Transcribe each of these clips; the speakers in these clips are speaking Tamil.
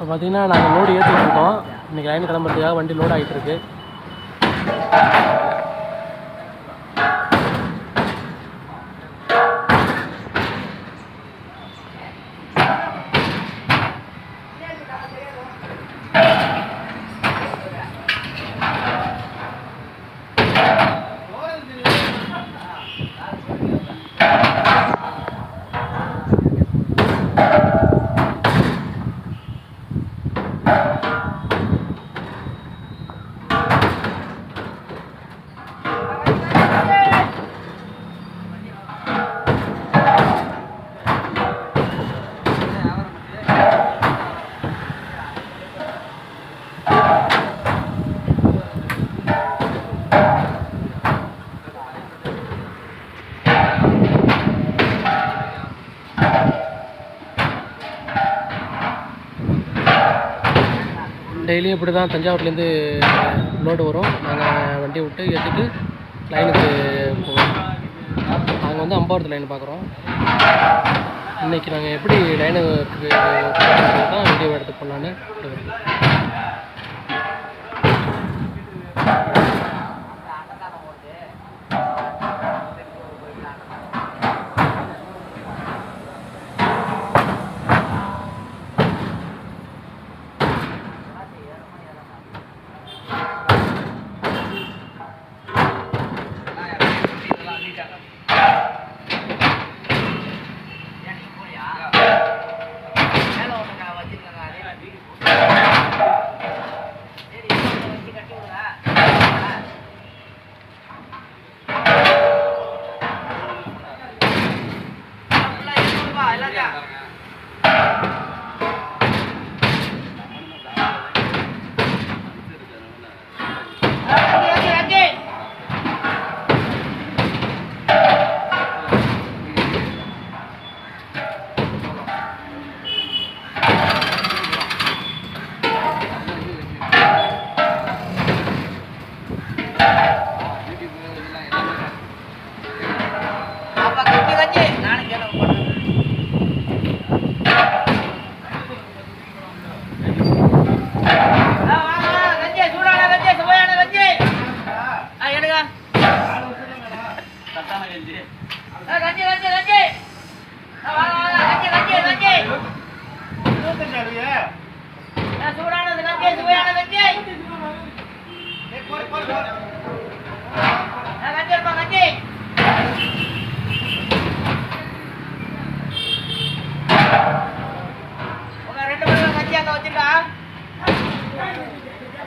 இப்போ பார்த்தீங்கன்னா நாங்கள் லோடு ஏற்றிட்டு இருக்கோம். இன்றைக்கி லைன் கிளம்புறதுக்காக வண்டி லோட் ஆகிட்டு இருக்கு. டெய்லியும் இப்படி தான் தஞ்சாவூர்லேருந்து லோடு வரும். நாங்கள் வண்டியை விட்டு ஏற்றிட்டு லைனுக்கு போவோம். நாங்கள் வந்து அம்பாவரத்து லைன் பார்க்குறோம். இன்றைக்கி நாங்கள் எப்படி லைனுக்கு தான் வீடியோ எடுத்து போடலான்னு.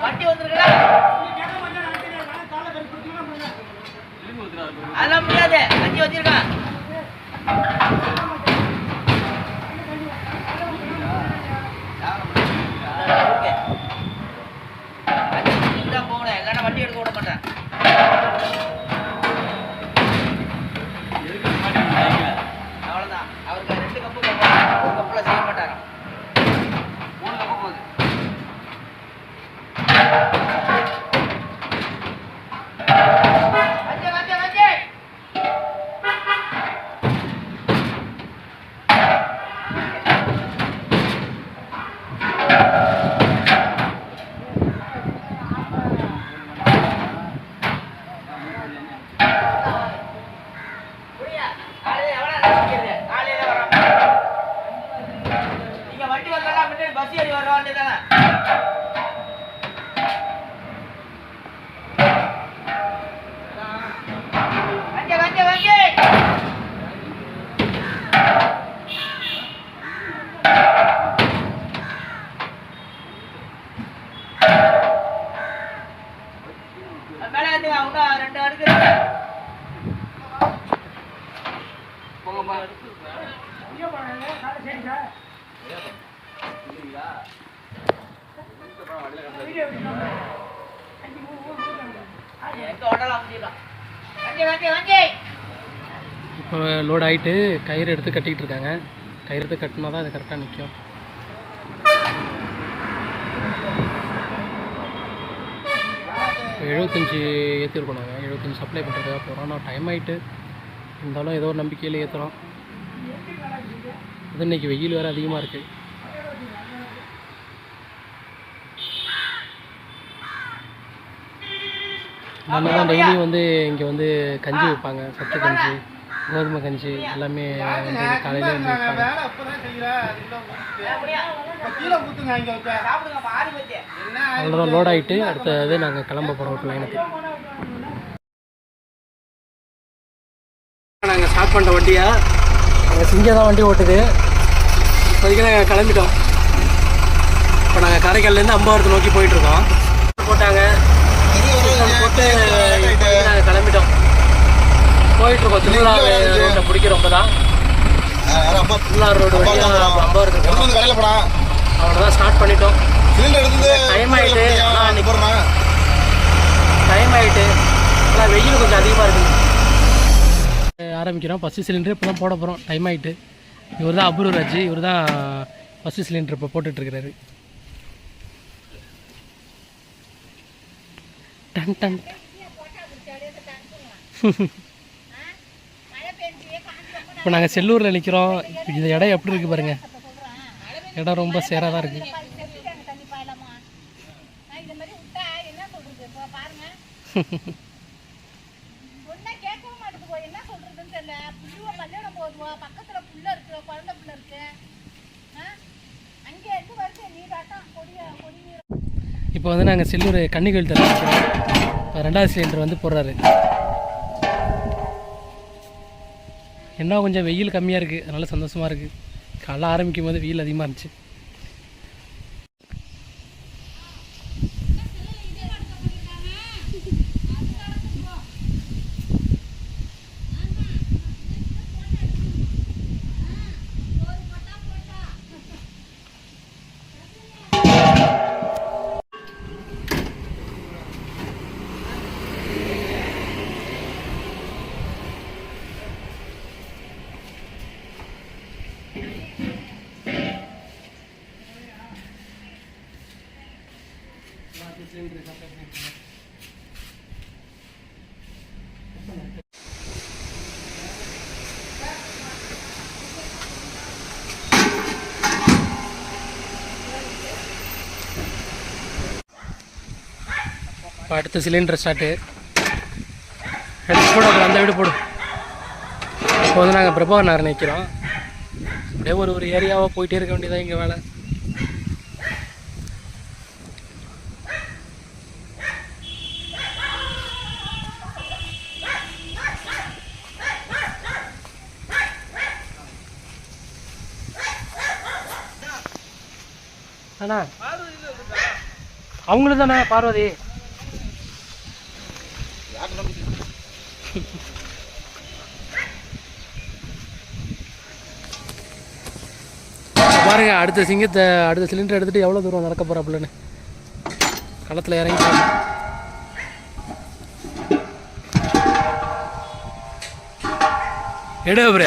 வண்டி வந்துருக்கா அதெல்லாம் முடியாது. கஞ்சி வச்சிருக்கான். போகணும் இல்லைன்னா வண்டி எடுக்க விட மாட்டேன். அவ்வளோதான். அவருக்கு 2 கப்பு ஒரு கப்பில் செய்ய மாட்டாராம். 3 கப்பு போகுது. பஸ் ஏறி வர வேண்டியதானே. மேலே அவங்க 2 அடுக்கு போங்கப்பா. இப்போ லோட் ஆகிட்டு கயிறு எடுத்து கட்டிக்கிட்டு இருக்காங்க. கயிறு எடுத்து கட்டினா தான் அது கரெக்டாக நிற்கும். இப்போ 75 ஏற்றிருக்கோம். நாங்கள் 75 சப்ளை பண்ணுறதுக்காக போகிறோம். ஆனால் டைம் ஆகிட்டு இருந்தாலும் ஏதோ ஒரு நம்பிக்கையில் ஏற்றுறோம். அது இன்றைக்கி வெயில் வேறு அதிகமாக இருக்குது. நம்ம தான் டெய்லியும் வந்து இங்கே வந்து கஞ்சி வைப்பாங்க, சத்து கஞ்சி, கோதுமை கஞ்சி எல்லாமே வந்து காலையில் வந்து வைப்பாங்க. அவ்வளோதான் லோட் ஆகிட்டு அடுத்தது நாங்கள் கிளம்ப போகிறோம் லைனுக்கு. நாங்கள் ஸ்டார்ட் பண்ணுற வண்டியா நாங்கள் சிங்கே தான் வண்டி ஓட்டுது. இப்போதைக்கு நாங்கள் கிளம்பிட்டோம். இப்போ நாங்கள் காரைக்கால்லேருந்து அம்பாவரத்தை நோக்கி போயிட்டுருக்கோம். போட்டாங்க போட்டு நாங்கள் கிளம்பிட்டோம். போயிட்டுருக்கோம். திருவிழா ரோட்டை பிடிக்கிறோம். இப்போ தான் திருவிழா ரோடு வழியாக அம்பாவரத்துக்கு அவ்வளோதான் ஸ்டார்ட் பண்ணிட்டோம். டைம் ஆகிட்டு ஆனால் வெயில் கொஞ்சம் அதிகமாக இருக்குது. ஆரம்பிக்கிறோம். ஃபஸ்ட்டு சிலிண்டர் இப்போ தான் போட போகிறோம். டைம் ஆகிட்டு. இவர் தான் அபூர்வ ராஜ். இவர் தான் ஃபஸ்ட்டு சிலிண்டர் இப்போ போட்டுட்ருக்கிறாரு. Done done. இப்போ நாங்கள் செல்லூரில் நிற்கிறோம். இந்த இடம் எப்படி இருக்குது பாருங்கள். இடம் ரொம்ப சேராக தான் இருக்குது. இப்போ வந்து நாங்கள் செல்லூர் கன்னிகோயில் தர இப்போ 2வது சிலிண்டர் வந்து போடுறாரு. என்ன கொஞ்சம் வெயில் கம்மியாக இருக்குது, அதனால் சந்தோஷமாக இருக்குது. காலைல ஆரம்பிக்கும் போது வெயில் அதிகமாக இருந்துச்சு. இப்போ அடுத்த சிலிண்டர் ஸ்டார்ட்டு எடுத்து போடு. அப்புறம் அந்த வீடு போடு. இப்போ வந்து நாங்கள் பிரபாகர் நகர் நிற்கிறோம். அப்படியே ஒரு ஏரியாவாக போயிட்டே இருக்க வேண்டியதான் இங்கே வேலை. அண்ணா அவங்களுக்கு தானே பார்வதி. பாருங்க அடுத்த சிலிண்டர் எடுத்துகிட்டு எவ்வளோ தூரம் நடக்க போகிறாப்புலன்னு களத்தில் இறங்கி எடுப்புற.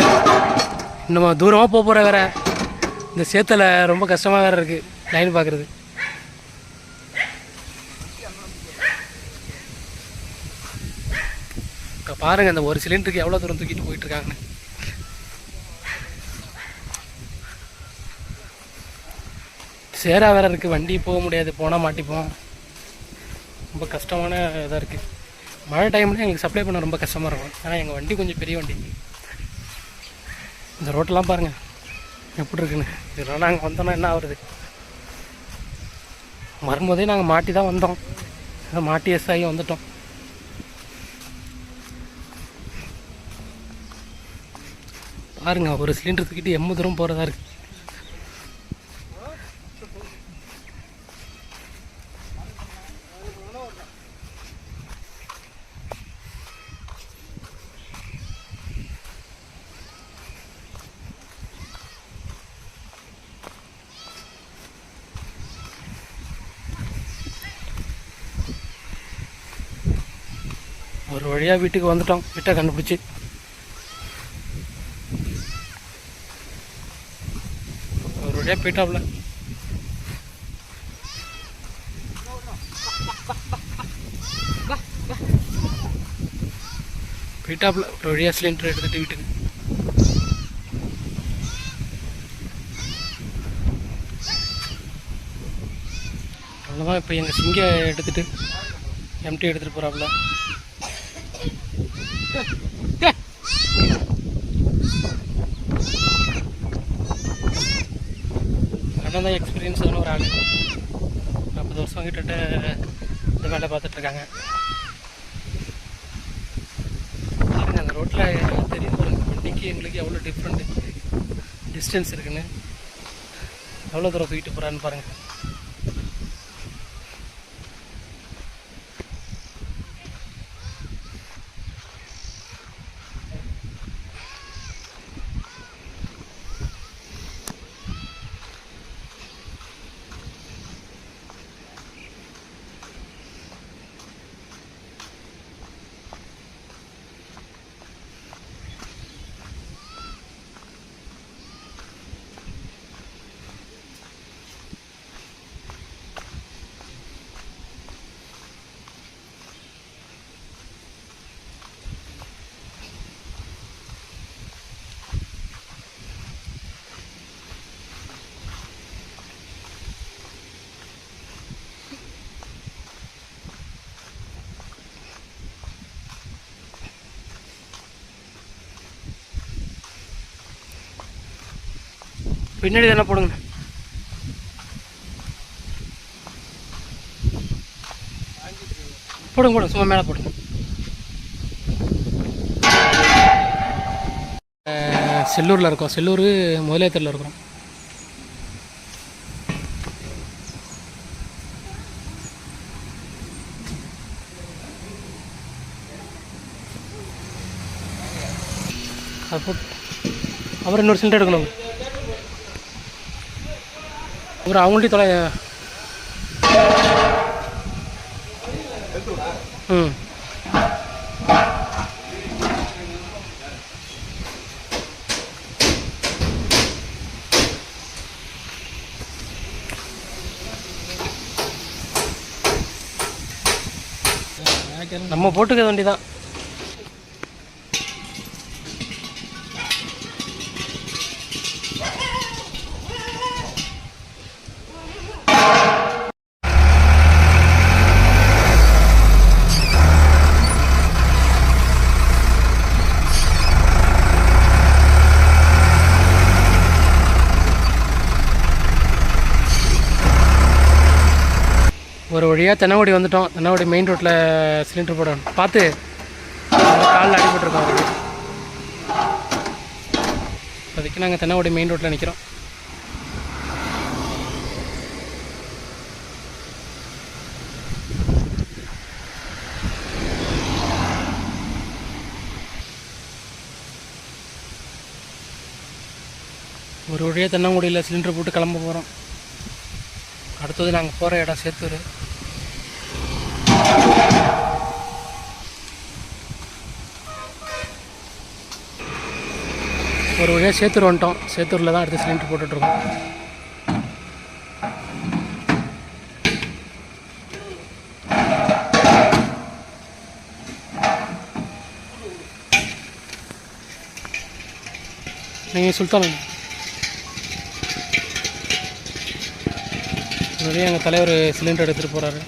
இன்னும் தூரமாக போகிற வேற இந்த சேத்துல ரொம்ப கஷ்டமாக வேறு இருக்குது லைன் பார்க்குறது. இப்போ பாருங்கள் இந்த ஒரு சிலிண்டருக்கு எவ்வளோ தூரம் தூக்கிட்டு போயிட்டுருக்காங்கன்னு. சேராக வேறு இருக்குது, வண்டி போக முடியாது, போனால் மாட்டிப்போம். ரொம்ப கஷ்டமான இதாக இருக்குது. மழை டைமில் எங்களுக்கு சப்ளை பண்ண ரொம்ப கஷ்டமாக இருக்கும். ஆனால் எங்கள் வண்டி கொஞ்சம் பெரிய வண்டி. இந்த ரோட்டெலாம் பாருங்கள் எப்படி இருக்குன்னு. இதெல்லாம் நாங்கள் வந்தோன்னா என்ன ஆகுறது. வரும்போதே நாங்கள் மாட்டி தான் வந்தோம். மாட்டி எஸ் ஆகி வந்துட்டோம். பாருங்கள் ஒரு சிலிண்டர் தூக்கிட்டு 80 தூரம் போகிறதா இருக்குது. ஒரு வழியாக வீட்டுக்கு வந்துட்டோம். வீட்டை கண்டுபிடிச்சி ஒரு வழியாக போயிட்டாப்புல. ஒரு வழியாக சிலிண்டர் எடுத்துகிட்டு வீட்டுக்கு. அவ்வளோதான். இப்போ எங்கள் சிங்கை எடுத்துகிட்டு எம்டி எடுத்துகிட்டு போகிறாப்புல. அண்ணன் தான் எக்ஸ்பீரியன்ஸான ஒரு ஆள். 40 வருஷம் கிட்ட இந்த வேலை பார்த்துட்ருக்காங்க. பாருங்கள் அந்த ரோட்டில் தெரியுது பாருங்க, வண்டிக்கு எங்களுக்கு எவ்வளோ டிஸ்டன்ஸ் இருக்குன்னு, எவ்வளோ தூரம் போயிட்டு போகிறான்னு பாருங்கள். பின்னாடி தானே போடுங்க. போடுங்க சும்மா மேலே போடுங்க. செல்லூரில் இருக்கோம். செல்லூர் முதலேத்தரில் இருக்கிறோம். அது போட்டு அப்புறம் இன்னொரு சிலிண்டர் எடுக்கணும். அப்புறம் அவங்கள்ட்ட தொலை. நம்ம போட்டுக்க வேண்டியதான். ஒரு வழியாக தென்னங்குடி வந்துட்டோம். தென்னங்குடி மெயின் ரோட்டில் சிலிண்டர் போடணும். பார்த்து காலில் அடிபட்டுருக்கோம் அவருக்கு. இப்போதைக்கு நாங்கள் தென்னங்குடி மெயின் ரோட்டில் நிற்கிறோம். ஒரு வழியாக தென்னங்குடியில் சிலிண்டர் போட்டு கிளம்ப போகிறோம். அடுத்தது நாங்கள் போகிற இடம் சேத்தூர். ஒரு வழியாக சேத்தூர் வந்துட்டோம். சேத்தூரில் தான் அடுத்த சிலிண்டர் போட்டுட்ருக்கோம். நீங்கள் சுல்தான் நிறைய எங்கள் தலைவர் சிலிண்டர் எடுத்துகிட்டு போகிறாரு.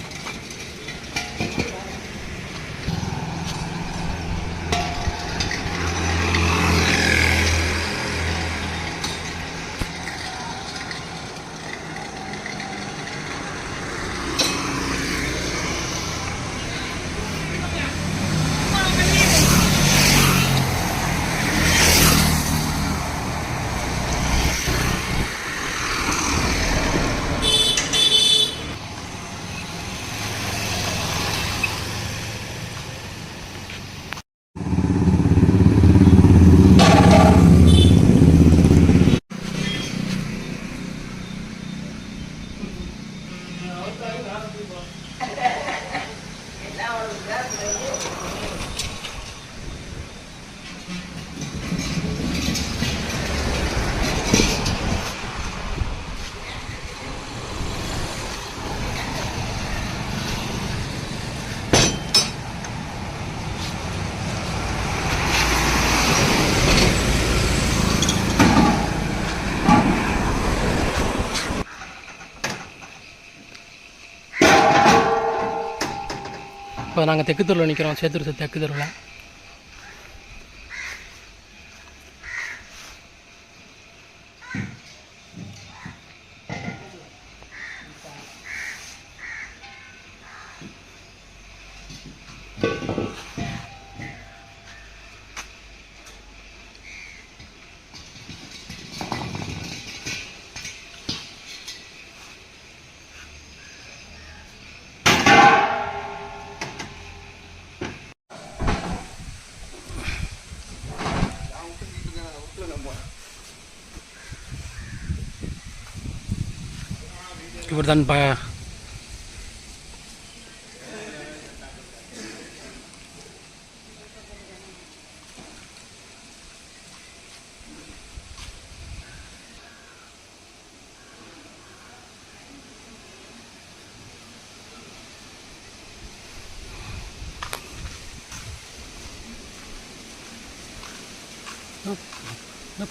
இப்போ நாங்கள் தெற்கு தெருவில் நிற்கிறோம். சேத்தூர் தெற்கு தெருவில். இவர் தான்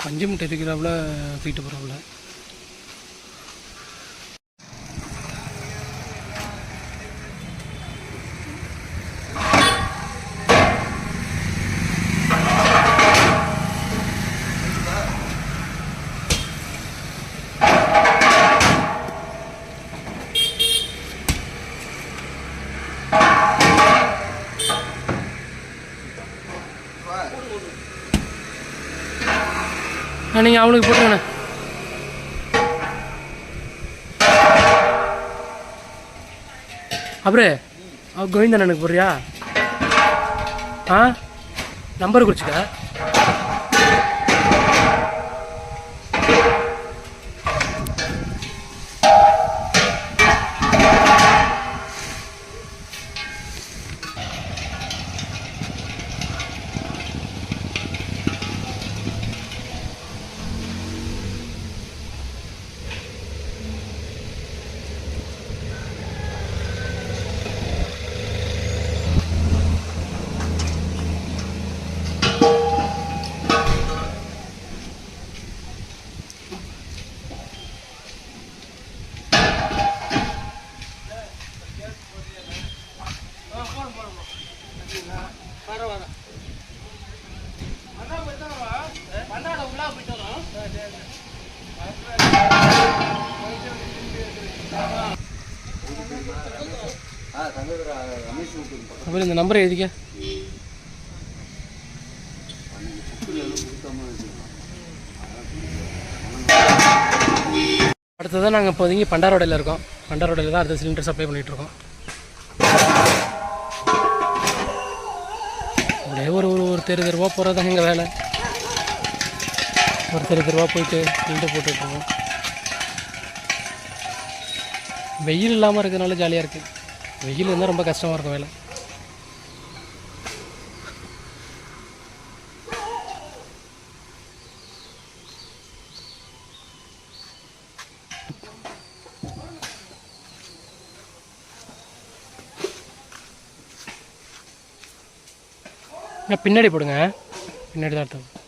பஞ்சு முட்டை இருக்கிறாப்புல தூக்கிட்டு போகிறாப்புல. நீங்கள் அவளுக்கு போட்டுருங்கண்ணே. அப்புறம் கோவிந்தன் எனக்கு போடுறியா? நம்பர் குறிச்சிக்க. அப்புறம் இந்த நம்பரை எழுதிக்க. அடுத்ததான் நாங்கள் இப்போதைக்கு பண்டாரோடையில் இருக்கோம். பண்டாரோடையில் தான் அடுத்த சிலிண்டர் சப்ளை பண்ணிகிட்ருக்கோம். அப்படியே ஒரு தெருவா போகிறதாங்க எங்கள் வேலை. ஒரு தெருவா போயிட்டு சிலிண்டர் போட்டுட்ருக்கோம். வெயில் இல்லாமல் இருக்கிறதுனால ஜாலியாக இருக்குது. வெயில் இருந்தால் ரொம்ப கஷ்டமாக இருக்கும் வேலை. பின்னாடி போடுங்க, பின்னாடி தான்